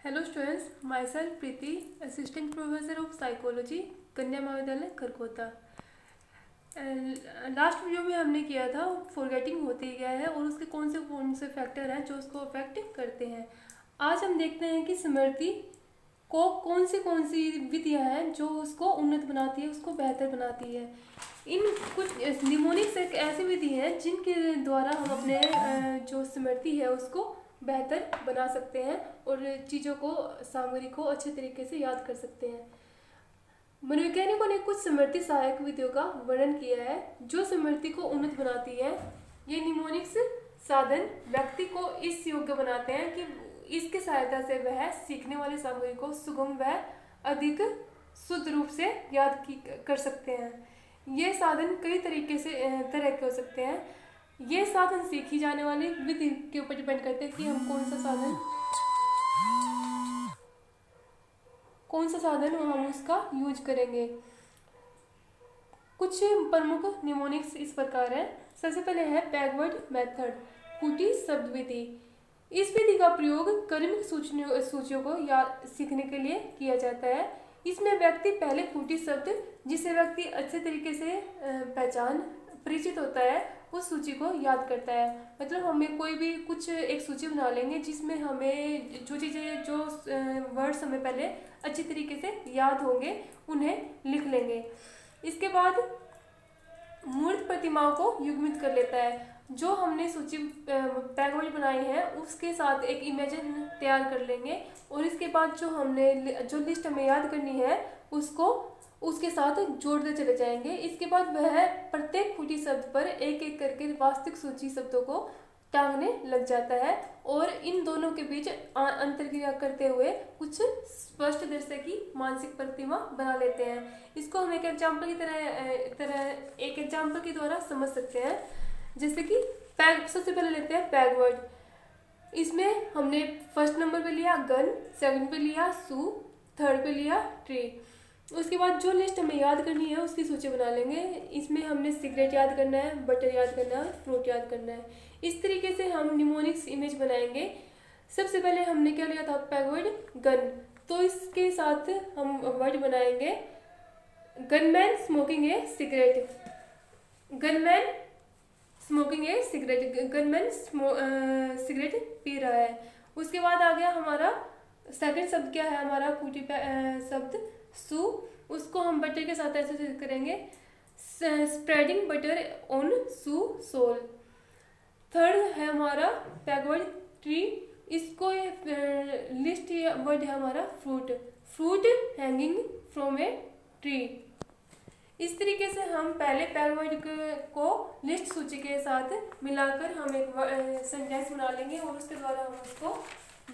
Hello students, my self Preeti, assistant professor of psychology, कन्या महाविद्यालय खरखोता। Last video में हमने किया था फॉरगेटिंग होती गया है और उसके कौन से फैक्टर हैं जो उसको अफेक्ट करते हैं। आज हम देखते हैं कि स्मृति को कौन सी विधियां हैं जो उसको उन्नत बनाती है, उसको बेहतर बनाती है। इन कुछ निमोनिक्स एक ऐसी विधि है जिनके द्वारा हम अपने जो स्मृति है उसको बेहतर बना सकते हैं और चीज़ों को, सामग्री को अच्छे तरीके से याद कर सकते हैं। मनोवैज्ञानिकों ने कुछ स्मृति सहायक विधियों का वर्णन किया है जो स्मृति को उन्नत बनाती है। ये निमोनिक्स साधन व्यक्ति को इस योग्य बनाते हैं कि इसकी सहायता से वह सीखने वाली सामग्री को सुगम व अधिक शुद्ध रूप से कर सकते हैं। ये साधन कई तरह के हो सकते हैं। ये साधन सीखी जाने वाली विधि के ऊपर डिपेंड करते हैं कि हम कौन सा साधन हम उसका यूज करेंगे। कुछ प्रमुख निमोनिक्स इस प्रकार है। सबसे पहले है बैकवर्ड मेथड, फूटी शब्द विधि। इस विधि का प्रयोग क्रमिक सूचियों को सीखने के लिए किया जाता है। इसमें व्यक्ति पहले फूटी शब्द जिसे व्यक्ति अच्छे तरीके से परिचित होता है उस सूची को याद करता है। मतलब हमें कोई भी कुछ एक सूची बना लेंगे जिसमें हमें जो चीज़ें जो वर्ड्स हमें पहले अच्छी तरीके से याद होंगे उन्हें लिख लेंगे। इसके बाद मूर्त प्रतिमाओं को युग्मित कर लेता है। जो हमने सूची बैकवर्ड बनाई है उसके साथ एक इमेजिन तैयार कर लेंगे और इसके बाद जो लिस्ट हमें याद करनी है उसको उसके साथ जोड़ते चले जाएंगे। इसके बाद वह प्रत्येक फूटी शब्द पर एक एक करके वास्तविक सूची शब्दों को टांगने लग जाता है और इन दोनों के बीच अंतरक्रिया करते हुए कुछ स्पष्ट दृश्य की मानसिक प्रतिमा बना लेते हैं। इसको हम एक एग्जाम्पल के द्वारा समझ सकते हैं। जैसे कि सबसे पहले लेते हैं बैकवर्ड। इसमें हमने फर्स्ट नंबर पे लिया गन, सेकंड पे लिया शू, थर्ड पे लिया ट्री। उसके बाद जो लिस्ट हमें याद करनी है उसकी सूची बना लेंगे। इसमें हमने सिगरेट याद करना है, बटर याद करना है, फ्रूट याद करना है। इस तरीके से हम निमोनिक्स इमेज बनाएंगे। सबसे पहले हमने क्या लिया था, बैकवर्ड गन, तो इसके साथ हम वर्ड बनाएंगे गनमैन स्मोकिंग ए सिगरेट, गनमैन स्मोकिंग ए सिगरेट, गनमैन सिगरेट पी रहा है। उसके बाद आ गया हमारा सेकंड शब्द, क्या है हमारा फूटी शब्द सू। उसको हम बटर के साथ ऐसे करेंगे, spreading butter on shoe sole. Third है हमारा बैकवर्ड ट्री। इसको लिस्ट वर्ड है हमारा fruit, fruit hanging from a tree. इस तरीके से हम पहले बैकवर्ड को लिस्ट सूची के साथ मिलाकर हम एक सेंटेंस बना लेंगे और उसके द्वारा हम उसको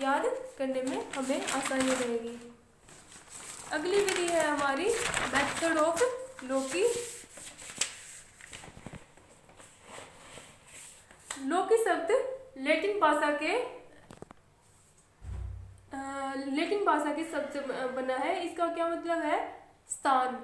याद करने में हमें आसानी रहेगी। अगली विधि है हमारी मेथड ऑफ लोकी। लोकी शब्द लैटिन भाषा के शब्द बना है। इसका क्या मतलब है, स्थान।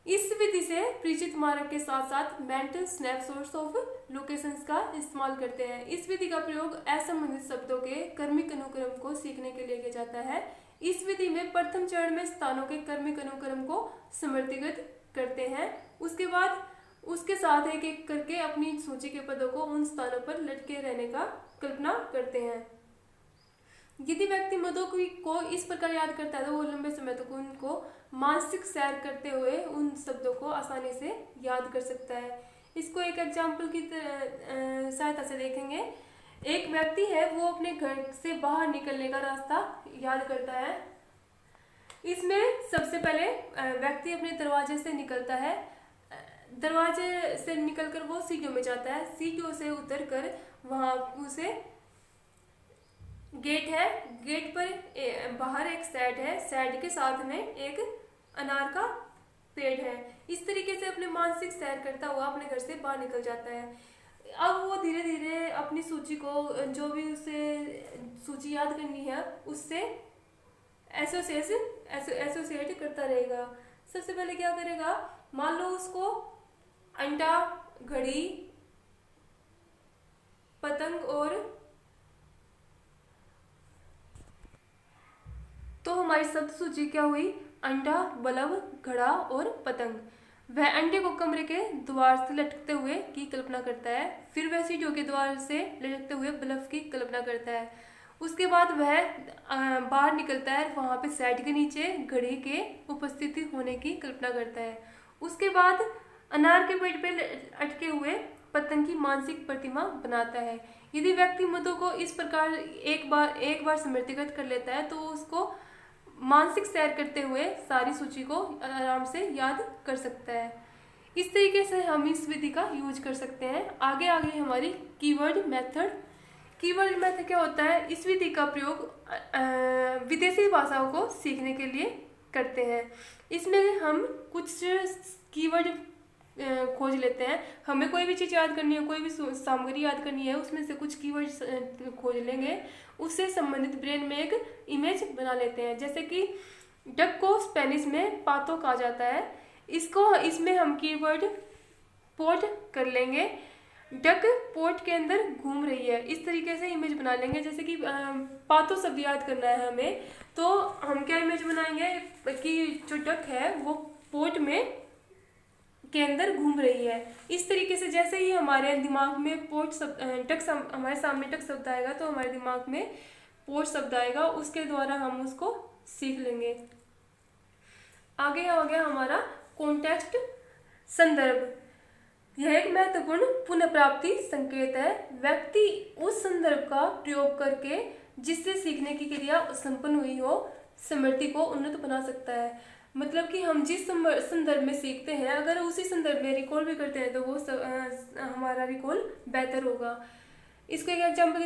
इस विधि से परिचित मानक के साथ साथ मेंटल स्नैपशॉट्स ऑफ लोकेशंस का इस्तेमाल करते हैं। इस विधि का प्रयोग असंबंधित शब्दों के कर्मिक अनुक्रम को सीखने के लिए किया जाता है। इस विधि में प्रथम चरण में स्थानों के कर्मिक अनुक्रम को समृद्धिगत करते हैं। उसके बाद उसके साथ एक एक करके अपनी सूची के पदों को उन स्थानों पर लटके रहने का कल्पना करते हैं। यदि व्यक्ति मदों को इस प्रकार याद करता है तो वो लंबे समय तक उनको मानसिक सैर करते हुए उन शब्दों को आसानी से याद कर सकता है। इसको एक एग्जाम्पल की सहायता से देखेंगे। एक व्यक्ति है, वो अपने घर से बाहर निकलने का रास्ता याद करता है। इसमें सबसे पहले व्यक्ति अपने दरवाजे से निकलता है। दरवाजे से निकलकर वो सीढ़ियों में जाता है। सीढ़ियों से उतरकर वहां उसे गेट है, गेट पर बाहर एक शेड है, शेड के साथ में एक अनार का पेड़ है। इस तरीके से अपने मानसिक सैर करता हुआ अपने घर से बाहर निकल जाता है। अब वो धीरे धीरे अपनी सूची को, जो भी उसे सूची याद करनी है, उससे एसोसिएट करता रहेगा। सबसे पहले क्या करेगा, मान लो उसको अंडा, घड़ी, पतंग और हमारी शब्द सूची क्या हुई? अंडा, बल्ब, घड़ा और पतंग। वह अंडे को कमरे के द्वार से लटकते हुए की कल्पना करता है, फिर वह सीढ़ियों के द्वार से लटकते हुए बल्ब की कल्पना करता है। उसके बाद वह बाहर निकलता है, वहाँ पे सेट के नीचे घड़ी के उपस्थिति होने की कल्पना करता है। उसके बाद अनार के पेड़ पे अटके हुए पतंग की मानसिक प्रतिमा बनाता है। यदि व्यक्ति मुद्दों को इस प्रकार एक बार स्मृतिगत कर लेता है तो उसको मानसिक सैर करते हुए सारी सूची को आराम से याद कर सकता है। इस तरीके से हम इस विधि का यूज कर सकते हैं। आगे हमारी कीवर्ड मेथड। कीवर्ड मेथड क्या होता है? इस विधि का प्रयोग विदेशी भाषाओं को सीखने के लिए करते हैं। इसमें हम कुछ कीवर्ड खोज लेते हैं। हमें कोई भी चीज़ याद करनी है, कोई भी सामग्री याद करनी है, उसमें से कुछ कीवर्ड खोज लेंगे, उससे संबंधित ब्रेन में एक इमेज बना लेते हैं। जैसे कि डक को स्पेनिश में पातो कहा जाता है, इसमें हम कीवर्ड पोट कर लेंगे। डक पोट के अंदर घूम रही है, इस तरीके से इमेज बना लेंगे। जैसे कि पातो शब्द याद करना है हमें, तो हम क्या इमेज बनाएंगे कि जो डक है वो पोट में के अंदर घूम रही है। इस तरीके से जैसे ही हमारे दिमाग में पोट शब्द हमारे सामने टक शब्द आएगा तो हमारे दिमाग में पोट शब्द आएगा, उसके द्वारा हम उसको सीख लेंगे। आगे आ गया हमारा कॉन्टेक्स्ट, संदर्भ। यह एक महत्वपूर्ण पुनः प्राप्ति संकेत है। व्यक्ति उस संदर्भ का प्रयोग करके जिससे सीखने की क्रिया संपन्न हुई हो, स्मृति को उन्नत बना सकता है। मतलब कि हम जिस संदर्भ में सीखते हैं, अगर उसी संदर्भ में रिकॉल भी करते हैं तो वो हमारा रिकॉल बेहतर होगा। इसको एक एग्जाम्पल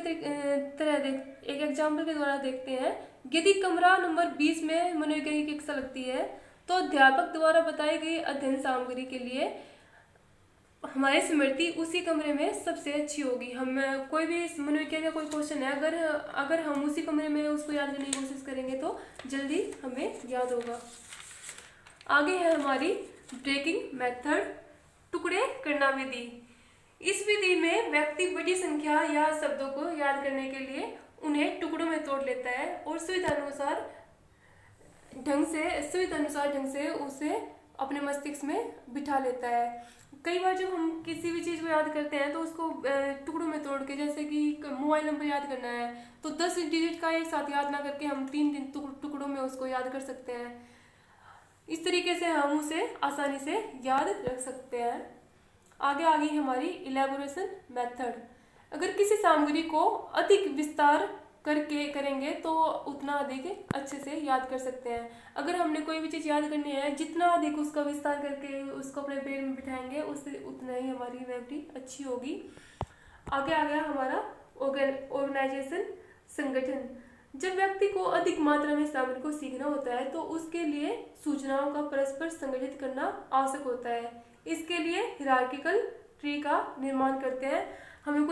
के द्वारा देखते हैं। यदि कमरा नंबर 20 में मनोवैज्ञानिक कक्षा लगती है तो अध्यापक द्वारा बताई गई अध्ययन सामग्री के लिए हमारी स्मृति उसी कमरे में सबसे अच्छी होगी। हम कोई भी मनोविज्ञान का कोई क्वेश्चन है, अगर हम उसी कमरे में उसको याद करने की कोशिश करेंगे तो जल्दी हमें याद होगा। आगे है हमारी ब्रेकिंग मेथड, टुकड़े करना विधि। इस विधि में व्यक्ति बड़ी संख्या या शब्दों को याद करने के लिए उन्हें टुकड़ों में तोड़ लेता है और सुविधानुसार ढंग से उसे अपने मस्तिष्क में बिठा लेता है। कई बार जब हम किसी भी चीज़ को याद करते हैं तो उसको टुकड़ों में तोड़ के, जैसे कि मोबाइल नंबर याद करना है तो 10 डिजिट का एक साथ याद ना करके हम 3 टुकड़ों में उसको याद कर सकते हैं। इस तरीके से हम उसे आसानी से याद रख सकते हैं। आगे हमारी इलेबोरेशन मेथड। अगर किसी सामग्री को अधिक विस्तार करके करेंगे तो उतना अधिक अच्छे से याद कर सकते हैं। अगर हमने कोई भी चीज़ याद करनी है, जितना अधिक उसका विस्तार करके उसको अपने ब्रेन में बिठाएंगे उससे उतना ही हमारी मेमोरी अच्छी होगी। आगे आ गया हमारा ऑर्गेनाइजेशन, संगठन। जब व्यक्ति को अधिक मात्रा में सामग्री को सीखना होता है तो उसके लिए सूचनाओं का परस्पर संगठित करना आवश्यक होता है। इसके लिए हिरार्किकल ट्री का निर्माण करते हैं। हमें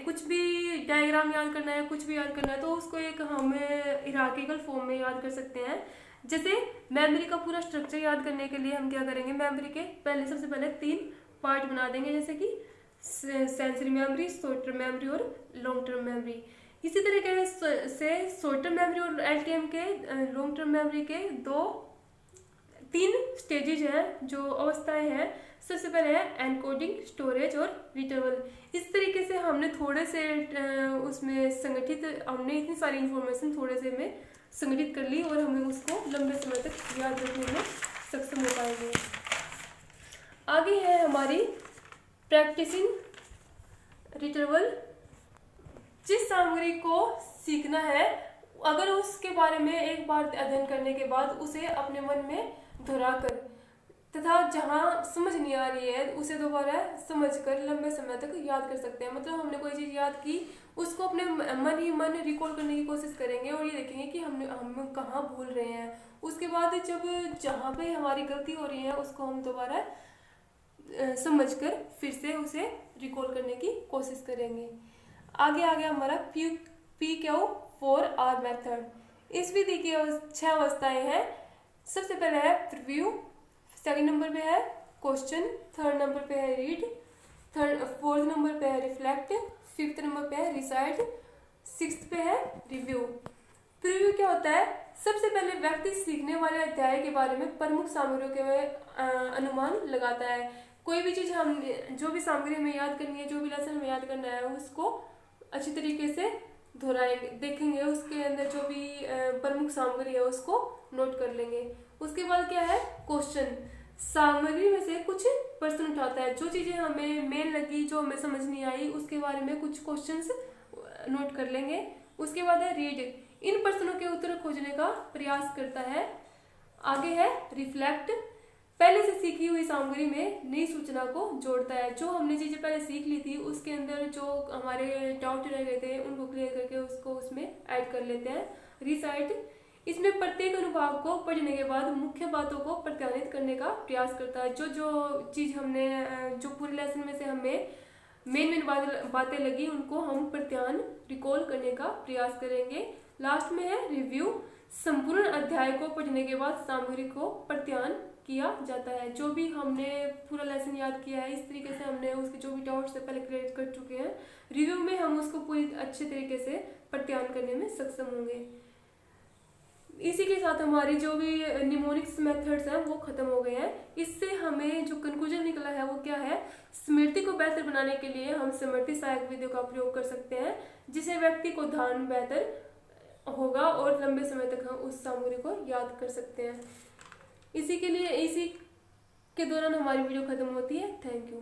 कुछ भी डायग्राम याद करना है, कुछ भी याद करना है तो उसको एक हमें हिरार्किकल फॉर्म में याद कर सकते हैं। जैसे मेमोरी का पूरा स्ट्रक्चर याद करने के लिए हम क्या करेंगे, मेमोरी के सबसे पहले 3 पार्ट बना देंगे, जैसे कि sensory memory, short term memory और लॉन्ग टर्म मेमोरी। इसी तरीके से शॉर्ट टर्म मेमोरी और LTM के लॉन्ग टर्म मेमोरी के 3 स्टेजेज हैं, जो अवस्थाएं हैं। सबसे पहले है एनकोडिंग, स्टोरेज और रिट्रीवल। इस तरीके से हमने थोड़े से उसमें हमने इतनी सारी इंफॉर्मेशन थोड़े से में संगठित कर ली और हमें उसको लंबे समय तक याद रखने में सक्षम हो पाएंगे। आगे है हमारी प्रैक्टिसिंग रिट्रीवल। जिस सामग्री को सीखना है, अगर उसके बारे में एक बार अध्ययन करने के बाद उसे अपने मन में दोहराकर तथा जहाँ समझ नहीं आ रही है उसे दोबारा समझकर लंबे समय तक याद कर सकते हैं। मतलब हमने कोई चीज़ याद की, उसको अपने मन रिकॉल करने की कोशिश करेंगे और ये देखेंगे कि हम कहाँ भूल रहे हैं। उसके बाद जब जहाँ पे हमारी गलती हो रही है उसको हम दोबारा समझकर फिर से उसे रिकॉल करने की कोशिश करेंगे। आगे हमारा PQ4R मेथड। इस विधि की 6 अवस्थाएं हैं। सबसे पहले है प्रीव्यू, सेकंड नंबर पे है क्वेश्चन, थर्ड नंबर पे है रीड, फोर्थ नंबर पे है रिफ्लेक्ट, फिफ्थ नंबर पे है रिसाइट, सिक्स्थ पे है रिव्यू। प्रीव्यू क्या होता है? सबसे पहले व्यक्ति सीखने वाले अध्याय के बारे में प्रमुख सामग्रियों के अनुमान लगाता है। कोई भी चीज हम जो भी सामग्री हमें याद करनी है, जो भी लेसन हमें याद करना है, उसको अच्छी तरीके से दोहराएंगे, देखेंगे, उसके अंदर जो भी प्रमुख सामग्री है उसको नोट कर लेंगे। उसके बाद क्या है? क्वेश्चन। सामग्री में से कुछ प्रश्न उठाता है, जो चीजें हमें मेन लगी, जो हमें समझ नहीं आई, उसके बारे में कुछ क्वेश्चंस नोट कर लेंगे। उसके बाद है रीड, इन प्रश्नों के उत्तर खोजने का प्रयास करता है। आगे है रिफ्लेक्ट, पहले से सीखी हुई सामग्री में नई सूचना को जोड़ता है। जो हमने चीजें पहले सीख ली थी उसके अंदर जो हमारे डाउट रह गए थे उनको क्लियर करके उसको उसमें ऐड कर लेते हैं। रिसाइट, इसमें प्रत्येक अनुभाग को पढ़ने के बाद मुख्य बातों को प्रत्यानित करने का प्रयास करता है। जो जो चीज हमने जो पूरे लेसन में से हमें मेन बातें लगी उनको हम प्रत्यान रिकॉल करने का प्रयास करेंगे। लास्ट में है रिव्यू, संपूर्ण अध्याय को पढ़ने के बाद सामग्री को प्रत्यान किया जाता है। जो भी हमने पूरा लेसन याद किया है इस तरीके से हमने उसके जो भी डाउट्स पहले क्लियर कर चुके हैं, रिव्यू में हम उसको पूरी अच्छे तरीके से प्रत्यान करने में सक्षम होंगे। इसी के साथ हमारी जो भी निमोनिक्स मेथड्स हैं वो खत्म हो गए हैं। इससे हमें जो कंक्लूजन निकला है वो क्या है? स्मृति को बेहतर बनाने के लिए हम स्मृति सहायक विधियों का प्रयोग कर सकते हैं, जिससे व्यक्ति को ध्यान बेहतर होगा और लंबे समय तक हम उस सामग्री को याद कर सकते हैं। इसी के दौरान हमारी वीडियो खत्म होती है। Thank you.